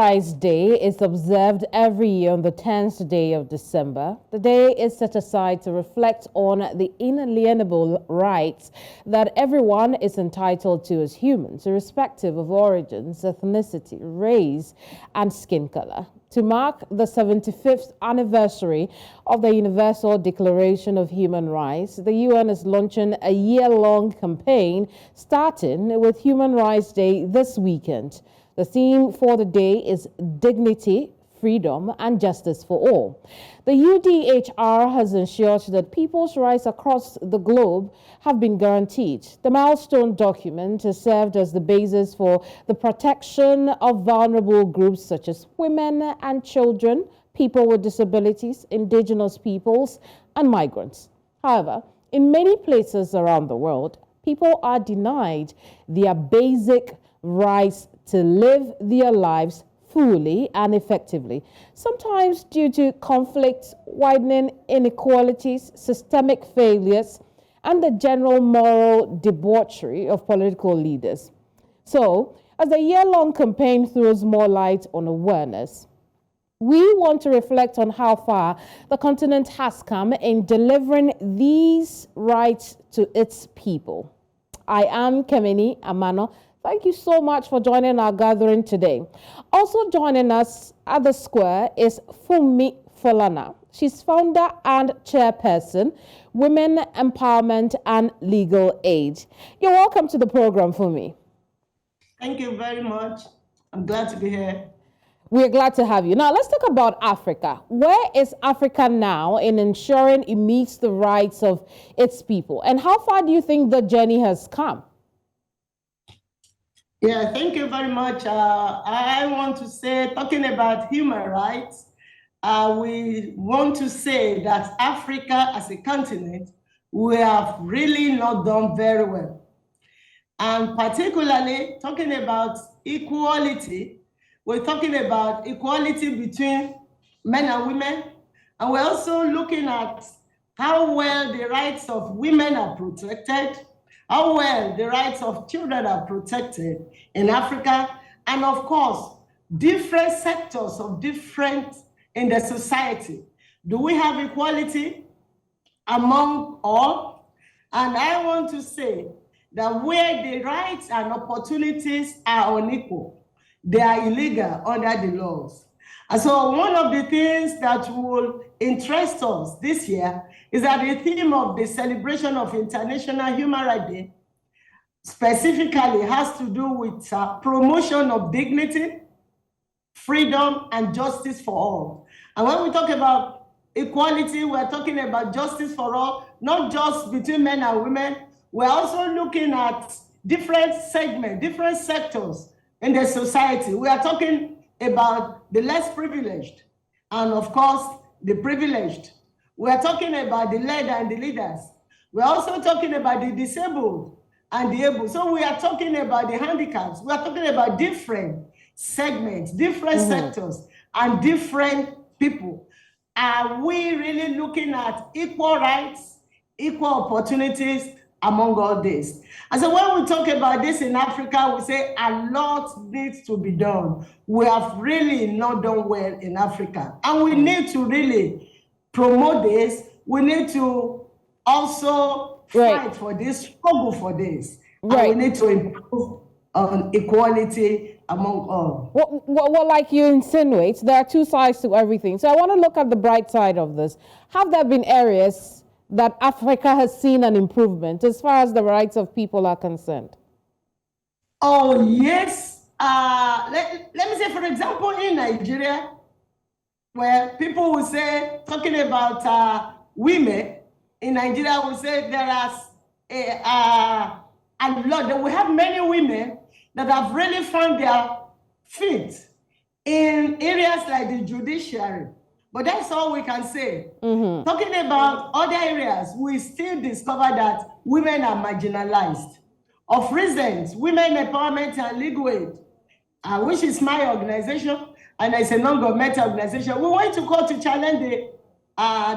Rights Day is observed every year on the 10th day of December. The day is set aside to reflect on the inalienable rights that everyone is entitled to as humans, irrespective of origins, ethnicity, race, and skin color. To mark the 75th anniversary of the Universal Declaration of Human Rights, the UN is launching a year-long campaign starting with Human Rights Day this weekend. The theme for the day is dignity, freedom, and justice for all. The UDHR has ensured that people's rights across the globe have been guaranteed. The milestone document has served as the basis for the protection of vulnerable groups such as women and children, people with disabilities, indigenous peoples, and migrants. However, in many places around the world, people are denied their basic rights to live their lives fully and effectively, sometimes due to conflicts, widening inequalities, systemic failures, and the general moral debauchery of political leaders. So, as the year-long campaign throws more light on awareness, we want to reflect on how far the continent has come in delivering these rights to its people. I am Keminni Amanor. Thank you so much for joining our gathering today. Also joining us at the square is Funmi Falana. She's founder and chairperson, Women Empowerment and Legal Aid. You're welcome to the program, Funmi. Thank you very much. I'm glad to be here. We're glad to have you. Now, let's talk about Africa. Where is Africa now in ensuring it meets the rights of its people? And how far do you think the journey has come? Yeah, thank you very much. I want to say, talking about human rights, we want to say that Africa as a continent, we have really not done very well. And particularly talking about equality, we're talking about equality between men and women, and we're also looking at how well the rights of women are protected, how well the rights of children are protected in Africa, and of course, different sectors of different in the society. Do we have equality among all? And I want to say that where the rights and opportunities are unequal, they are illegal under the laws. And so one of the things that will interest us this year is that the theme of the celebration of International Human Rights Day specifically has to do with promotion of dignity, freedom, and justice for all. And when we talk about equality, we're talking about justice for all, not just between men and women. We're also looking at different segments, different sectors in the society. We are talking about the less privileged and, of course, the privileged. We are talking about the led and the leaders. We're also talking about the disabled and the able. So we are talking about the handicaps. We are talking about different segments, different sectors, and different people. Are we really looking at equal rights, equal opportunities among all this? And so when we talk about this in Africa, we say a lot needs to be done. We have really not done well in Africa. And we need to really promote this. We need to also fight for this, struggle for this. And we need to improve on equality among all. Well, like you insinuate, there are two sides to everything. So I want to look at the bright side of this. Have there been areas that Africa has seen an improvement as far as the rights of people are concerned? Oh, yes. Let me say, for example, in Nigeria, where people will say, talking about women, in Nigeria, we say there are a lot, that we have many women that have really found their feet in areas like the judiciary. But that's all we can say. Talking about other areas, we still discover that women are marginalized. Of recent, Women Empowerment and Legal Aid, which is my organization, and it's a non-governmental organization, we went to court to challenge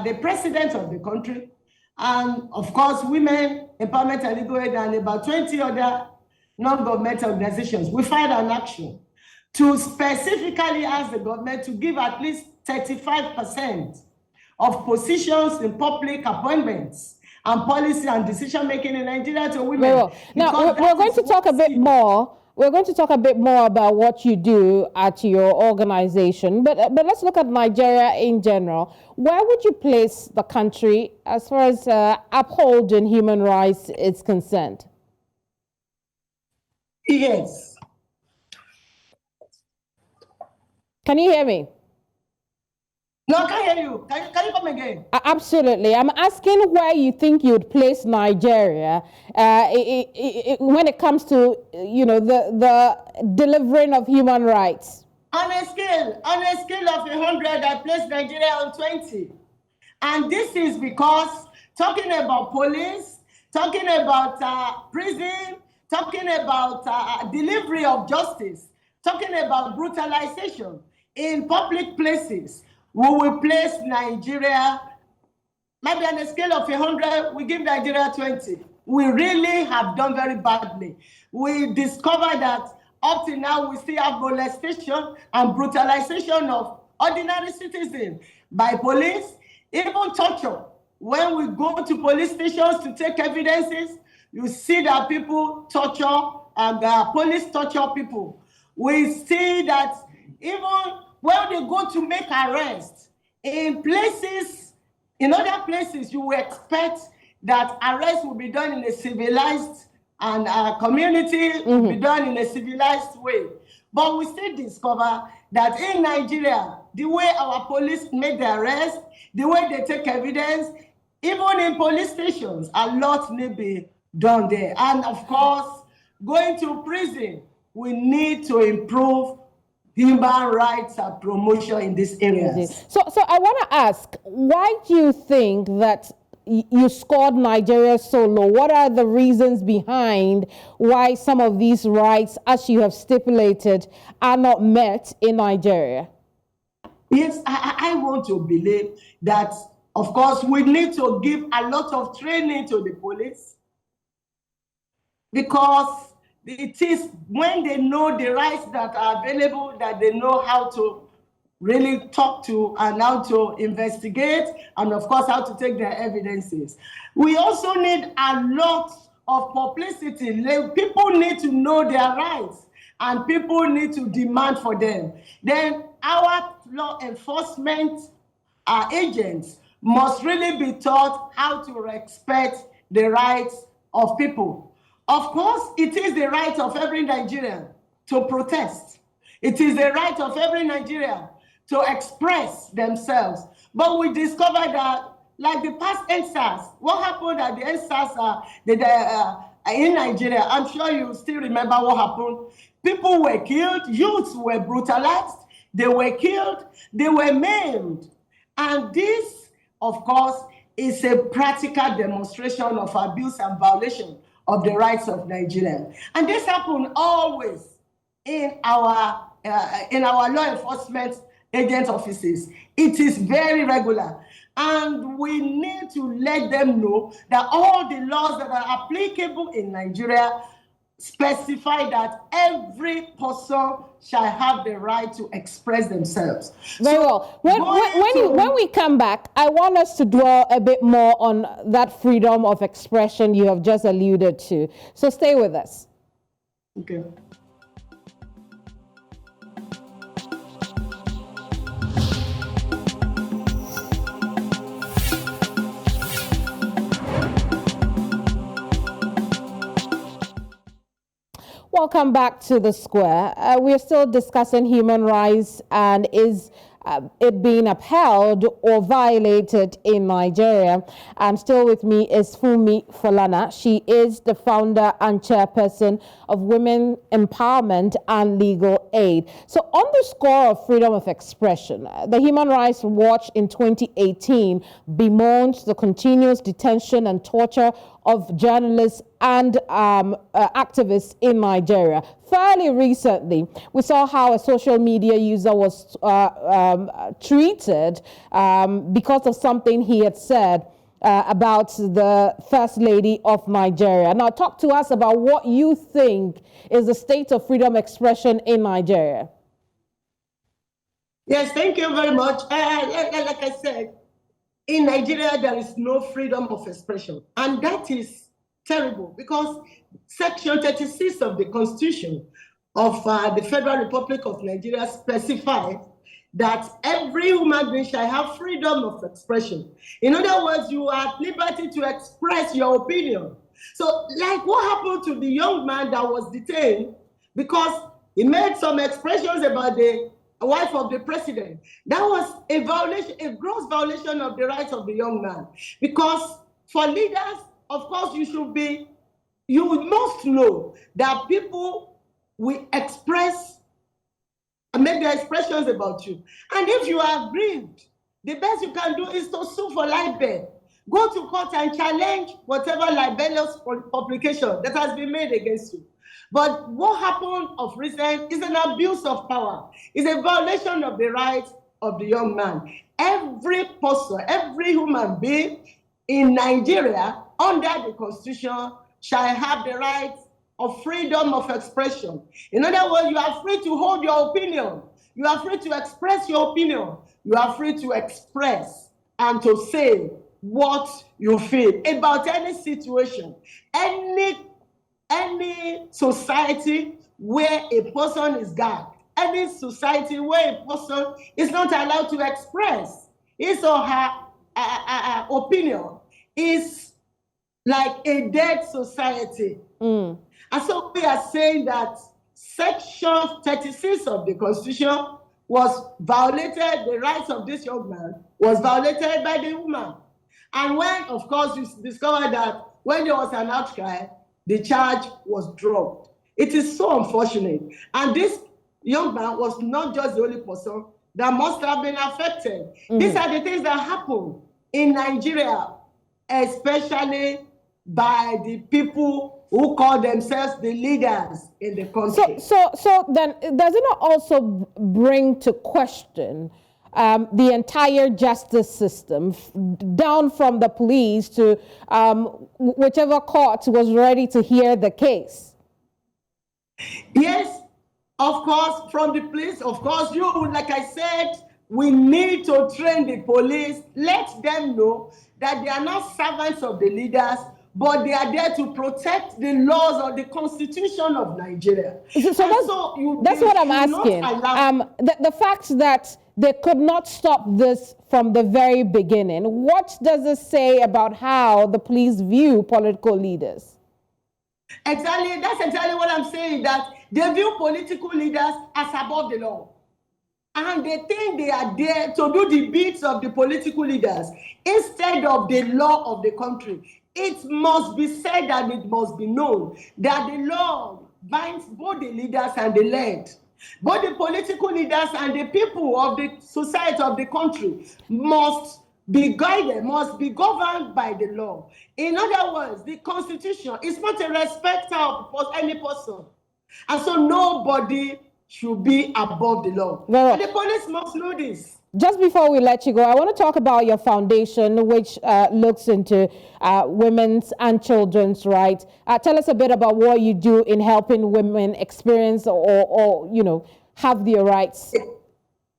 the president of the country, and of course, Women Empowerment and Legal Aid, and about 20 other non-governmental organizations. We filed an action to specifically ask the government to give at least 35% of positions in public appointments and policy and decision-making in Nigeria to women. Very well. Now, we're going to talk a bit more. We're going to talk a bit more about what you do at your organization, but let's look at Nigeria in general. Where would you place the country as far as upholding human rights is concerned? Yes. Can you hear me? No, I can't hear you. Can you come again? Absolutely. I'm asking where you think you'd place Nigeria when it comes to, the delivering of human rights. On a scale of 100, I place Nigeria on 20. And this is because talking about police, talking about prison, talking about delivery of justice, talking about brutalization in public places, we will place Nigeria, maybe on a scale of 100, we give Nigeria 20. We really have done very badly. We discovered that up to now, we still have molestation and brutalization of ordinary citizens by police, even torture. When we go to police stations to take evidences, you see that people torture and police torture people. We see that even when they go to make arrests, in other places, you will expect that arrests will be done in a civilized and community will be done in a civilized way. But we still discover that in Nigeria, the way our police make the arrest, the way they take evidence, even in police stations, a lot may be done there. And of course, going to prison, we need to improve human rights and promotion in these areas. So I want to ask, why do you think that you scored Nigeria so low? What are the reasons behind why some of these rights, as you have stipulated, are not met in Nigeria? Yes, I want to believe that, of course, we need to give a lot of training to the police, because it is when they know the rights that are available that they know how to really talk to and how to investigate, and of course how to take their evidences. We also need a lot of publicity. People need to know their rights and people need to demand for them. Then our law enforcement agents must really be taught how to respect the rights of people. Of course, it is the right of every Nigerian to protest. It is the right of every Nigerian to express themselves. But we discovered that, like the past NSAS, what happened at the NSAS in Nigeria, I'm sure you still remember what happened. People were killed, youths were brutalized, they were killed, they were maimed. And this, of course, is a practical demonstration of abuse and violation of the rights of Nigerians. And this happened always in our law enforcement agent offices. It is very regular. And we need to let them know that all the laws that are applicable in Nigeria specify that every person shall have the right to express themselves. Very well. When we come back, I want us to dwell a bit more on that freedom of expression you have just alluded to. So stay with us. Okay. Welcome back to the Square. We're still discussing human rights and is it being upheld or violated in Nigeria. And still with me is Funmi Falana. She is the founder and chairperson of Women Empowerment and Legal Aid. So on the score of freedom of expression, the Human Rights Watch in 2018 bemoaned the continuous detention and torture of journalists and activists in Nigeria. Fairly recently, we saw how a social media user was treated because of something he had said about the First Lady of Nigeria. Now, talk to us about what you think is the state of freedom of expression in Nigeria. Yes, thank you very much. Like I said, in Nigeria, there is no freedom of expression. And that is terrible because Section 36 of the Constitution of the Federal Republic of Nigeria specifies that every human being shall have freedom of expression. In other words, you are at liberty to express your opinion. So, like what happened to the young man that was detained because he made some expressions about the wife of the president. That was a violation, a gross violation of the rights of the young man. Because for leaders, of course, you must know that people will express and make their expressions about you. And if you are aggrieved, the best you can do is to sue for libel. Go to court and challenge whatever libelous publication that has been made against you. But what happened of recent is an abuse of power. It's a violation of the rights of the young man. Every person, every human being in Nigeria under the Constitution shall have the right of freedom of expression. In other words, you are free to hold your opinion. You are free to express your opinion. You are free to express and to say what you feel about any situation, any society where a person is gagged, any society where a person is not allowed to express his or her opinion is like a dead society. And so we are saying that Section 36 of the Constitution was violated, the rights of this young man was violated by the woman. And when, of course, you discover that when there was an outcry, the charge was dropped. It is so unfortunate. And this young man was not just the only person that must have been affected. These are the things that happen in Nigeria, especially by the people who call themselves the leaders in the country. So then, does it not also bring to question the entire justice system, down from the police to whichever court was ready to hear the case? Yes, of course, from the police, of course, like I said, we need to train the police, let them know that they are not servants of the leaders, but they are there to protect the laws of the Constitution of Nigeria. So that's what I'm asking. The fact that they could not stop this from the very beginning, what does it say about how the police view political leaders? Exactly, that's exactly what I'm saying, that they view political leaders as above the law. And they think they are there to do the bids of the political leaders instead of the law of the country. It must be said and it must be known that the law binds both the leaders and the led. Both the political leaders and the people of the society of the country must be guided, must be governed by the law. In other words, the Constitution is not a respecter of any person. And so nobody should be above the law. And the police must know this. Just before we let you go, I want to talk about your foundation, which looks into women's and children's rights. Tell us a bit about what you do in helping women experience or have their rights.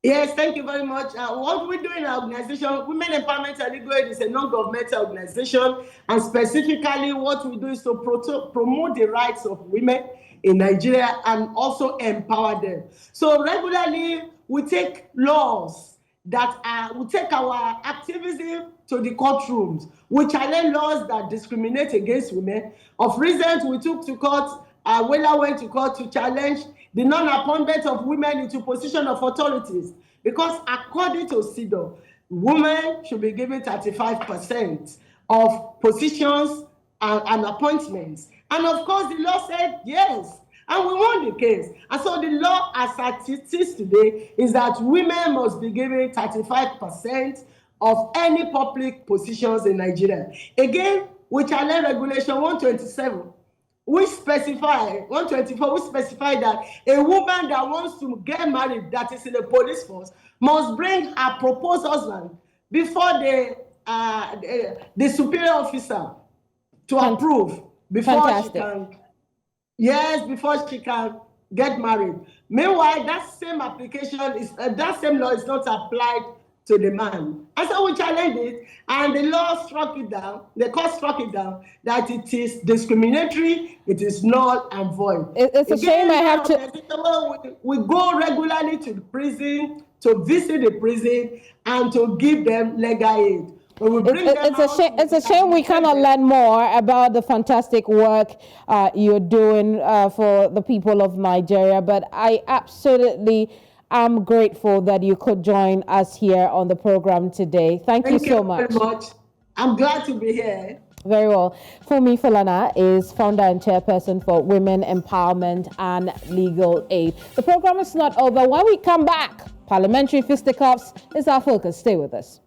Yes, thank you very much. What we do in our organization, Women Empowerment and Legal Aid, is a non-governmental organization, and specifically what we do is to promote the rights of women in Nigeria and also empower them. So regularly, we take laws we take our activism to the courtrooms. We challenge laws that discriminate against women. Of recent, we took to court, Wela went to court to challenge the non-appointment of women into position of authorities, because according to CEDAW, women should be given 35% of positions and appointments. And of course, the law said yes. And we won the case. And so the law as it is today is that women must be given 35% of any public positions in Nigeria. Again, we challenge Regulation 127, which specify, 124, which specify that a woman that wants to get married that is in the police force must bring her proposed husband before the superior officer to approve before she can. Yes, before she can get married. Meanwhile, that same application is that same law is not applied to the man. And so we challenged it, and the law struck it down, the court struck it down, that it is discriminatory, it is null and void. It's a shame I have to... We go regularly to the prison, to visit the prison, and to give them legal aid. It's a shame we cannot learn more about the fantastic work you're doing for the people of Nigeria, but I absolutely am grateful that you could join us here on the program today. Thank you so much. Very much. I'm glad to be here. Very well. Funmi Falana is founder and chairperson for Women Empowerment and Legal Aid. The program is not over. When we come back, parliamentary fisticuffs is our focus. Stay with us.